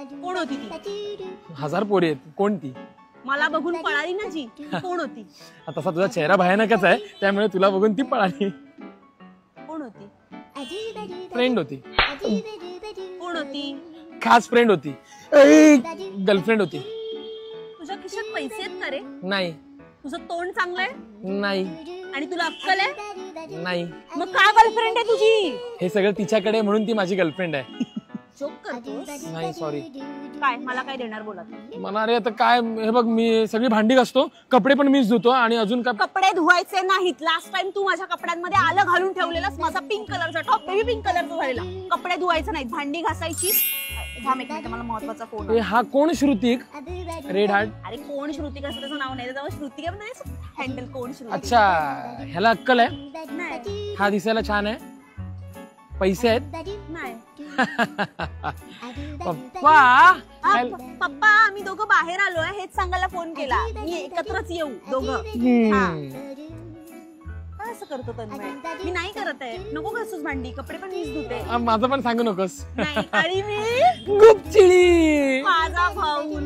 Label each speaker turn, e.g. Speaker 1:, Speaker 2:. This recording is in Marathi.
Speaker 1: कोण होती ती?
Speaker 2: हजार पोरी आहेत, कोणती?
Speaker 1: मला बघून पळाली ना जी, कोण होती?
Speaker 2: तसा तुझा चेहरा भयानकच आहे, त्यामुळे तुला बघून ती पळाली.
Speaker 1: कोण होती?
Speaker 2: फ्रेंड होती.
Speaker 1: कोण होती?
Speaker 2: खास फ्रेंड होती. गर्लफ्रेंड होती.
Speaker 1: तुझ्या खिशात पैसे आहेत का रे?
Speaker 2: नाही.
Speaker 1: तुझं तोंड चांगलंय?
Speaker 2: नाही.
Speaker 1: आणि तुला अक्कल आहे?
Speaker 2: नाही.
Speaker 1: मग का गर्लफ्रेंड आहे तुझी?
Speaker 2: हे सगळं तिच्याकडे म्हणून ती माझी गर्लफ्रेंड आहे.
Speaker 1: जोक करतोस?
Speaker 2: नाही सॉरी.
Speaker 1: काय मला काय देणार बोला?
Speaker 2: मला अरे आता काय, हे बघ मी सगळी भांडी घासतो, कपडे पण मीच धुतो आणि अजून काय.
Speaker 1: कपडे धुवायचे नाहीत. लास्ट टाइम तू माझ्या कपड्यांमध्ये आलं घालून ठेवलेलास. माझा पिंक कलरचा टॉप बेबी पिंक कलरचा झालेला. कपडे धुवायचे नाहीत, भांडी घासायची. थांब एक मिनिट, मला महत्वाचा फोन आहे.
Speaker 2: हा कोण श्रुतिक? Red heart.
Speaker 1: अरे कोण श्रुतिक असं त्याचं नाव नाही, त्याचं श्रुतिका पण नाही हँडल. कोण श्रुतिक?
Speaker 2: अच्छा, ह्याला अक्कल आहे?
Speaker 1: नाही.
Speaker 2: हा दिसायला छान आहे, पैसे आहेत?
Speaker 1: नाही.
Speaker 2: पप्पा.
Speaker 1: पप्पा आम्ही दोघं बाहेर आलोय हेच सांगायला फोन केला. मी एकत्रच येऊ दोघं. काय असं करतो तन्मय? मी नाही करत आहे. नको घासूस भांडी, कपडे पण मीच धुते.
Speaker 2: माझं पण सांगू नकोस.
Speaker 1: नाही. आणि मी
Speaker 2: गुपचिडी
Speaker 1: माझा भाऊ